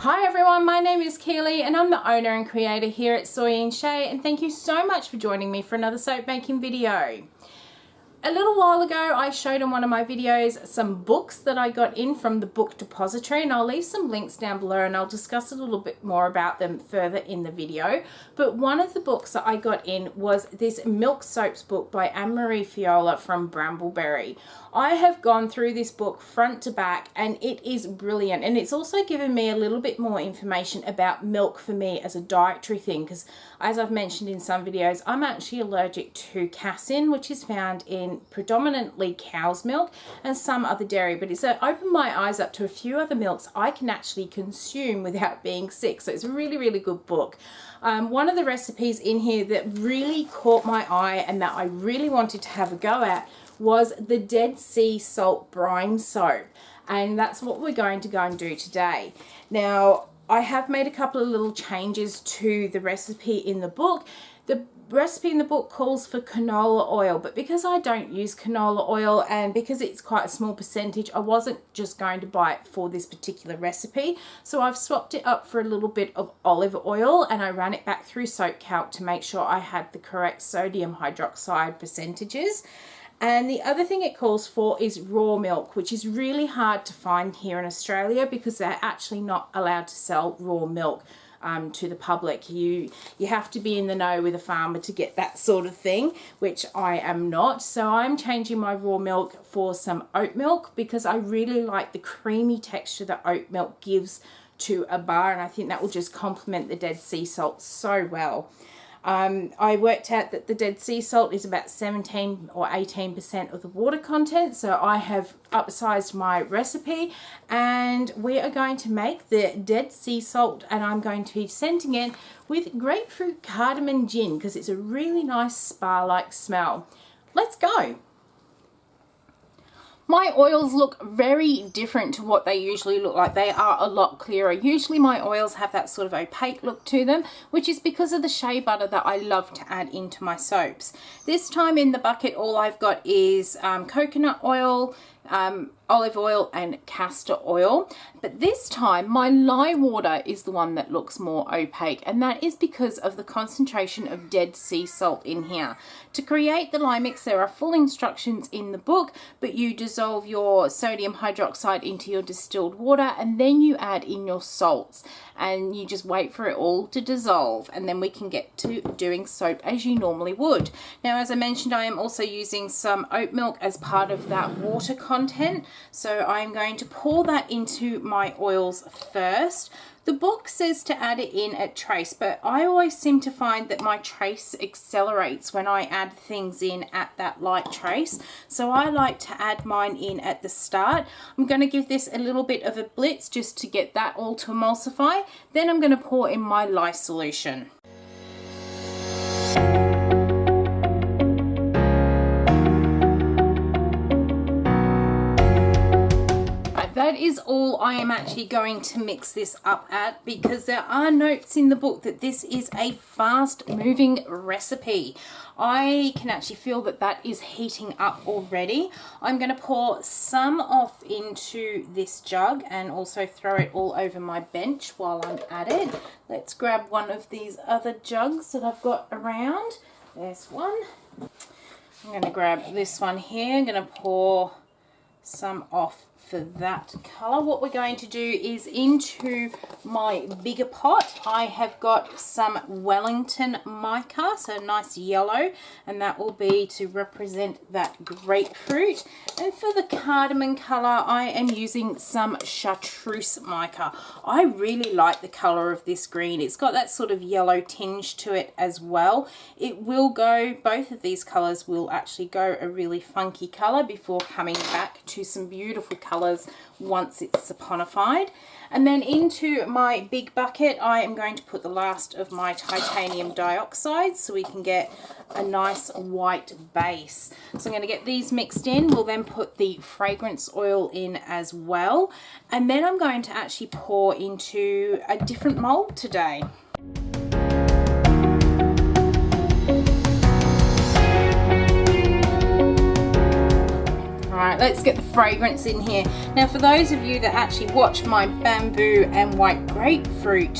Hi everyone, my name is Keely and I'm the owner and creator here at Soy and Shea, and thank you so much for joining me for another soap making video. A little while ago I showed in one of my videos some books that I got in from the Book Depository, and I'll leave some links down below and I'll discuss a little bit more about them further in the video. But one of the books that I got in was this Milk Soaps book by Ann Marie Fiola from Bramblebery. I have gone through this book front to back and it is brilliant, and it's also given me a little bit more information about milk for me as a dietary thing, because as I've mentioned in some videos, I'm actually allergic to casein, which is found in predominantly cow's milk and some other dairy, but it's opened my eyes up to a few other milks I can actually consume without being sick. So it's a really good book. One of the recipes in here that really caught my eye and that I really wanted to have a go at was the Dead Sea Salt Brine soap, and that's what we're going to go and do today. Now, I have made a couple of little changes to the recipe in the book. The recipe in the book calls for canola oil, but because I don't use canola oil and because it's quite a small percentage, I wasn't just going to buy it for this particular recipe. So I've swapped it up for a little bit of olive oil and I ran it back through Soap Calc to make sure I had the correct sodium hydroxide percentages. And the other thing it calls for is raw milk, which is really hard to find here in Australia because they're actually not allowed to sell raw milk to the public. You have to be in the know with a farmer to get that sort of thing, which I am not. So I'm changing my raw milk for some oat milk because I really like the creamy texture that oat milk gives to a bar, and I think that will just complement the Dead Sea Salt so well. I worked out that the Dead Sea Salt is about 17 or 18% of the water content, so I have upsized my recipe and we are going to make the Dead Sea Salt, and I'm going to be scenting it with grapefruit cardamom gin because it's a really nice spa-like smell. Let's go! My oils look very different to what they usually look like. They are a lot clearer. Usually my oils have that sort of opaque look to them, which is because of the shea butter that I love to add into my soaps. This time in the bucket, all I've got is coconut oil, olive oil and castor oil, but this time my lye water is the one that looks more opaque, and that is because of the concentration of Dead Sea Salt in here. To create the lye mix, there are full instructions in the book, but you dissolve your sodium hydroxide into your distilled water and then you add in your salts and you just wait for it all to dissolve, and then we can get to doing soap as you normally would. Now, as I mentioned, I am also using some oat milk as part of that water content. So I'm going to pour that into my oils first. The book says to add it in at trace, but I always seem to find that my trace accelerates when I add things in at that light trace. So I like to add mine in at the start. I'm going to give this a little bit of a blitz just to get that all to emulsify. Then I'm going to pour in my lye solution. That is all I am actually going to mix this up at, because there are notes in the book that this is a fast moving recipe. I can actually feel that that is heating up already. I'm going to pour some off into this jug and also throw it all over my bench while I'm at it. Let's grab one of these other jugs that I've got around. There's one. I'm going to grab this one here. I'm going to pour some off for that color. What we're going to do is into my bigger pot, I have got some Wellington mica, so nice yellow, and that will be to represent that grapefruit. And for the cardamom color, I am using some chartreuse mica. I really like the color of this green. It's got that sort of yellow tinge to it as well. It will go, both of these colors will actually go a really funky color before coming back to some beautiful colors once it's saponified. And then into my big bucket, I am going to put the last of my titanium dioxide so we can get a nice white base. So I'm going to get these mixed in. We'll then put the fragrance oil in as well. And then I'm going to actually pour into a different mold today. Alright, let's get the fragrance in here. Now for those of you that actually watch my bamboo and white grapefruit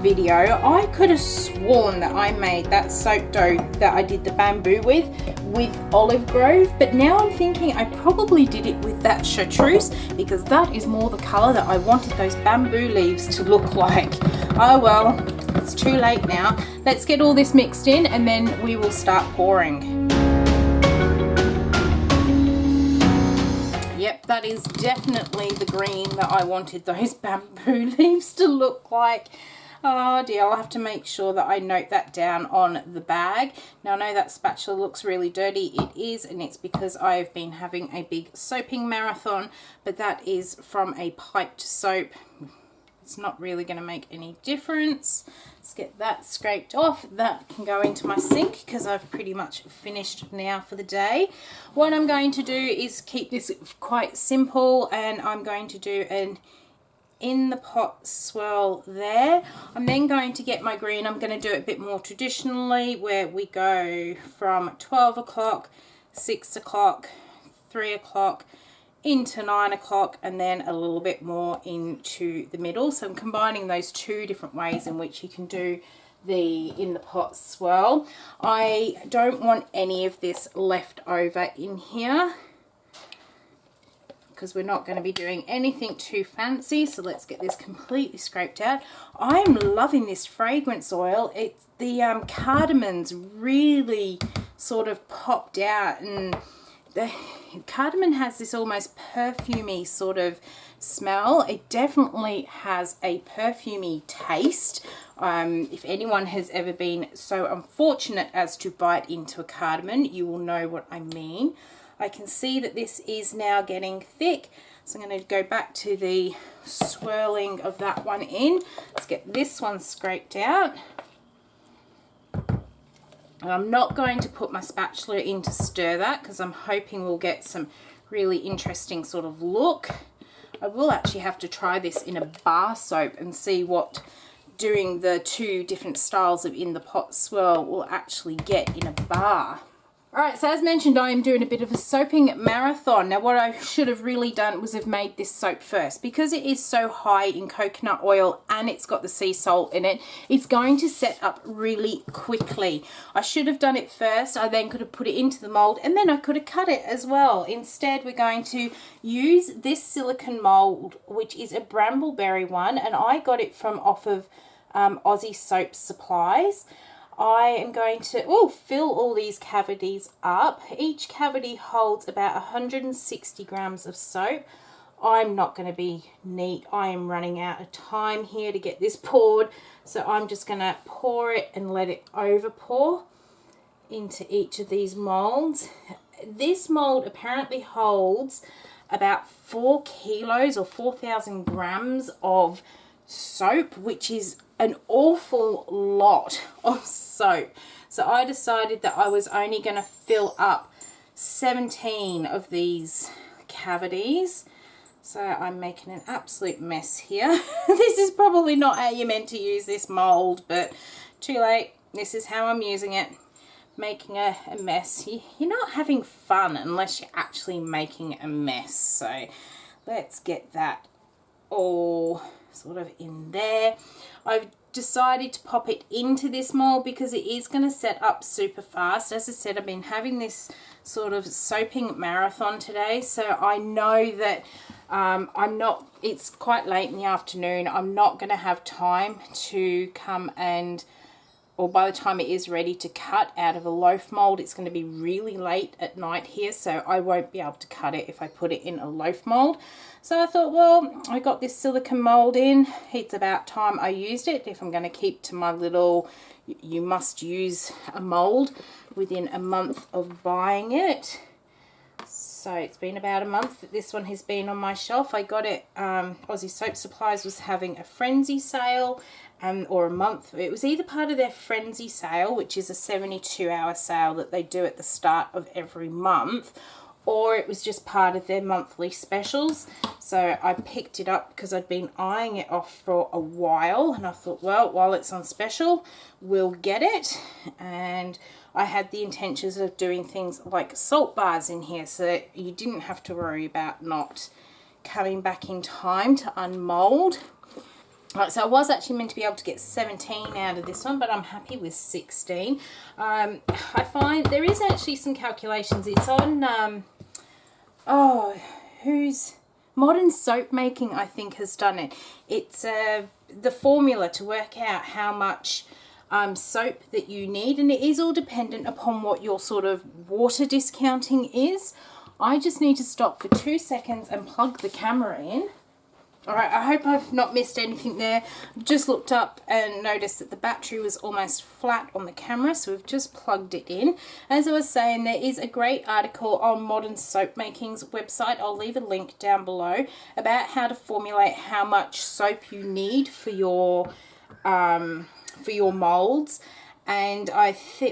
video, I could have sworn that I made that soap dough that I did the bamboo with olive grove, but now I'm thinking I probably did it with that chartreuse because that is more the colour that I wanted those bamboo leaves to look like. Oh well, it's too late now. Let's get all this mixed in and then we will start pouring. Yep, that is definitely the green that I wanted those bamboo leaves to look like. Oh dear, I'll have to make sure that I note that down on the bag. Now I know that spatula looks really dirty. It is, and it's because I've been having a big soaping marathon, but that is from a piped soap. It's not really going to make any difference. Let's get that scraped off. That can go into my sink because I've pretty much finished now for the day. What I'm going to do is keep this quite simple, and I'm going to do an in the pot swirl there. I'm then going to get my green. I'm going to do it a bit more traditionally, where we go from 12 o'clock, 6 o'clock, 3 o'clock, into 9 o'clock, and then a little bit more into the middle. So I'm combining those two different ways in which you can do the in the pot swirl. I don't want any of this left over in here because we're not going to be doing anything too fancy. So let's get this completely scraped out. I'm loving this fragrance oil. It's the cardamon's really sort of popped out, and the cardamom has this almost perfumey sort of smell. It definitely has a perfumey taste. If anyone has ever been so unfortunate as to bite into a cardamom, you will know what I mean. I can see that this is now getting thick, so I'm going to go back to the swirling of that one in. Let's get this one scraped out. And I'm not going to put my spatula in to stir that because I'm hoping we'll get some really interesting sort of look. I will actually have to try this in a bar soap and see what doing the two different styles of in the pot swirl will actually get in a bar. Alright, so as mentioned, I am doing a bit of a soaping marathon. Now what I should have really done was have made this soap first. Because it is so high in coconut oil and it's got the sea salt in it, it's going to set up really quickly. I should have done it first. I then could have put it into the mold and then I could have cut it as well. Instead, we're going to use this silicone mold, which is a Bramblebery one, and I got it from off of Aussie Soap Supplies. I am going to fill all these cavities up. Each cavity holds about 160 grams of soap. I'm not going to be neat. I am running out of time here to get this poured. So I'm just going to pour it and let it over pour into each of these molds. This mold apparently holds about 4 kilos or 4,000 grams of soap, which is an awful lot of soap. So I decided that I was only going to fill up 17 of these cavities. So I'm making an absolute mess here. This is probably not how you're meant to use this mold, but too late. This is how I'm using it. Making a mess. You're not having fun unless you're actually making a mess. So let's get that all sort of in there. I've decided to pop it into this mold because it is going to set up super fast. As I said, I've been having this sort of soaping marathon today, so I know that it's quite late in the afternoon. I'm not going to have time to come and, or by the time it is ready to cut out of a loaf mold, it's going to be really late at night here, so I won't be able to cut it if I put it in a loaf mold. So I thought, well, I got this silicone mold in. It's about time I used it. If I'm going to keep to my little, you must use a mold within a month of buying it. So it's been about a month that this one has been on my shelf. I got it, Aussie Soap Supplies was having a frenzy sale, or a month. It was either part of their frenzy sale, which is a 72-hour sale that they do at the start of every month, or it was just part of their monthly specials. So I picked it up because I'd been eyeing it off for a while, and I thought, well, while it's on special, we'll get it. And I had the intentions of doing things like salt bars in here so that you didn't have to worry about not coming back in time to unmold. Right, so I was actually meant to be able to get 17 out of this one, but I'm happy with 16. I find there is actually some calculations. It's on, who's Modern Soap Making, I think, has done it. It's the formula to work out how much soap that you need, and it is all dependent upon what your sort of water discounting is. I just need to stop for 2 seconds and plug the camera in. Alright, I hope I've not missed anything there. Just looked up and noticed that the battery was almost flat on the camera, so we've just plugged it in. As I was saying, there is a great article on Modern Soap Making's website. I'll leave a link down below about how to formulate how much soap you need for your molds, and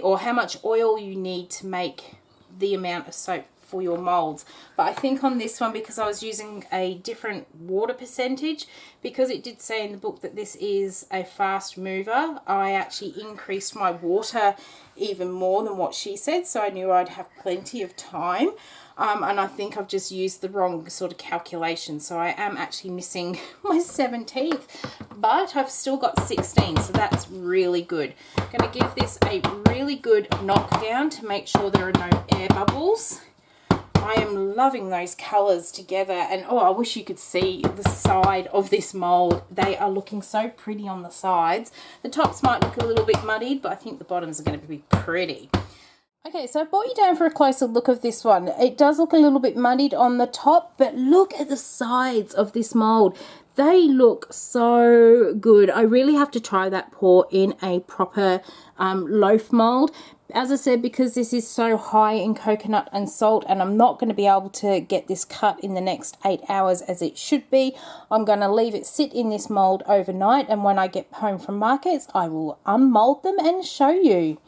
or how much oil you need to make the amount of soap for your molds. But I think on this one, because I was using a different water percentage, because it did say in the book that this is a fast mover, I actually increased my water even more than what she said, so I knew I'd have plenty of time. And I think I've just used the wrong sort of calculation, so I am actually missing my 17th, but I've still got 16, so that's really good. I'm going to give this a really good knockdown to make sure there are no air bubbles. I am loving those colours together, and oh, I wish you could see the side of this mould. They are looking so pretty on the sides. The tops might look a little bit muddied, but I think the bottoms are going to be pretty. Okay, so I brought you down for a closer look of this one. It does look a little bit muddied on the top, but look at the sides of this mould. They look so good. I really have to try that pour in a proper loaf mould. As I said, because this is so high in coconut and salt, and I'm not going to be able to get this cut in the next 8 hours as it should be, I'm going to leave it sit in this mould overnight, and when I get home from markets, I will unmold them and show you.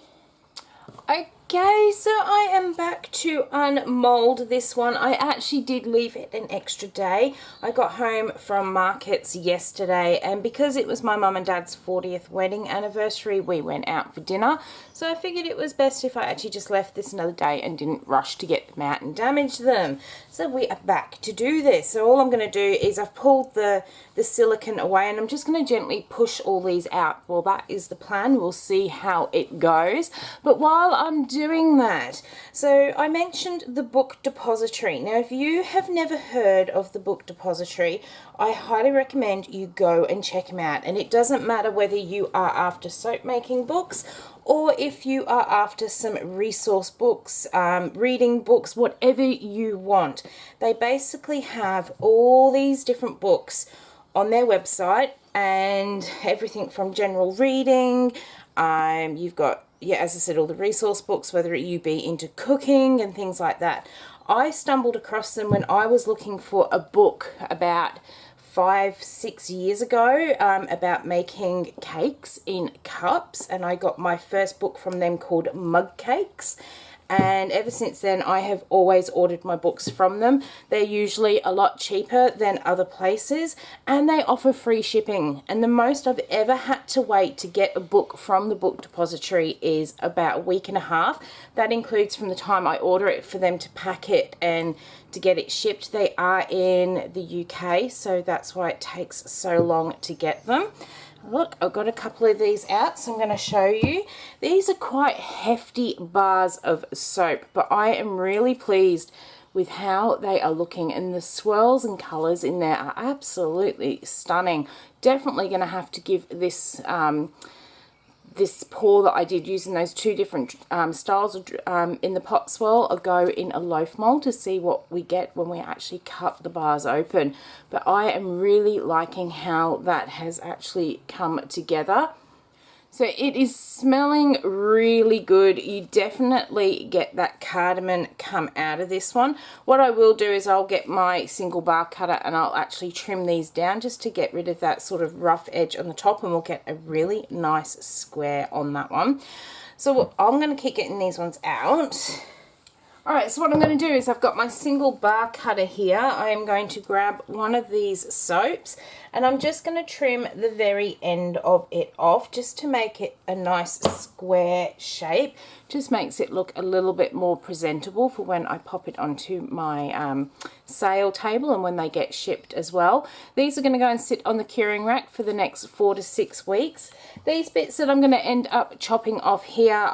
Okay, so I am back to unmold this one. I actually did leave it an extra day. I got home from markets yesterday, and because it was my mum and dad's 40th wedding anniversary, we went out for dinner. So I figured it was best if I actually just left this another day and didn't rush to get them out and damage them. So we are back to do this. So all I'm going to do is I've pulled the silicone away, and I'm just going to gently push all these out. Well, that is the plan. We'll see how it goes. But while I'm doing that, so I mentioned the Book Depository. Now, if you have never heard of the Book Depository, I highly recommend you go and check them out. And it doesn't matter whether you are after soap making books or if you are after some resource books, reading books, whatever you want. They basically have all these different books on their website, and everything from general reading, you've got, yeah, as I said, all the resource books, whether you be into cooking and things like that. I stumbled across them when I was looking for a book about 5-6 years ago about making cakes in cups, and I got my first book from them called Mug Cakes. And ever since then, I have always ordered my books from them. They're usually a lot cheaper than other places, and they offer free shipping. And the most I've ever had to wait to get a book from the Book Depository is about a week and a half. That includes from the time I order it for them to pack it and to get it shipped. They are in the UK, so that's why it takes so long to get them. Look, I've got a couple of these out, so I'm going to show you. These are quite hefty bars of soap, but I am really pleased with how they are looking, and the swirls and colours in there are absolutely stunning. Definitely going to have to give this this pour that I did using those two different styles of, in the pot swirl, a go in a loaf mold to see what we get when we actually cut the bars open. But I am really liking how that has actually come together. So it is smelling really good. You definitely get that cardamom come out of this one. What I will do is I'll get my single bar cutter and I'll actually trim these down just to get rid of that sort of rough edge on the top, and we'll get a really nice square on that one. So I'm going to keep getting these ones out. Alright, so what I'm going to do is I've got my single bar cutter here. I am going to grab one of these soaps and I'm just going to trim the very end of it off just to make it a nice square shape. Just makes it look a little bit more presentable for when I pop it onto my sale table and when they get shipped as well. These are going to go and sit on the curing rack for the next 4 to 6 weeks. These bits that I'm going to end up chopping off here,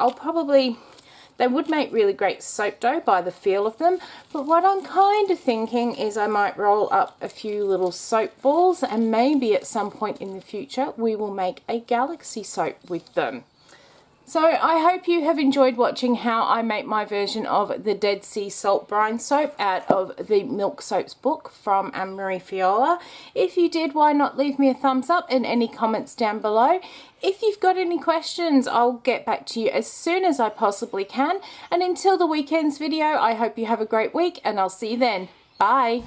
they would make really great soap dough by the feel of them, but what I'm kind of thinking is I might roll up a few little soap balls and maybe at some point in the future we will make a galaxy soap with them. So I hope you have enjoyed watching how I make my version of the Dead Sea Salt Brine soap out of the Milk Soaps book from Ann Marie Fiola. If you did, why not leave me a thumbs up and any comments down below. If you've got any questions, I'll get back to you as soon as I possibly can. And until the weekend's video, I hope you have a great week and I'll see you then. Bye.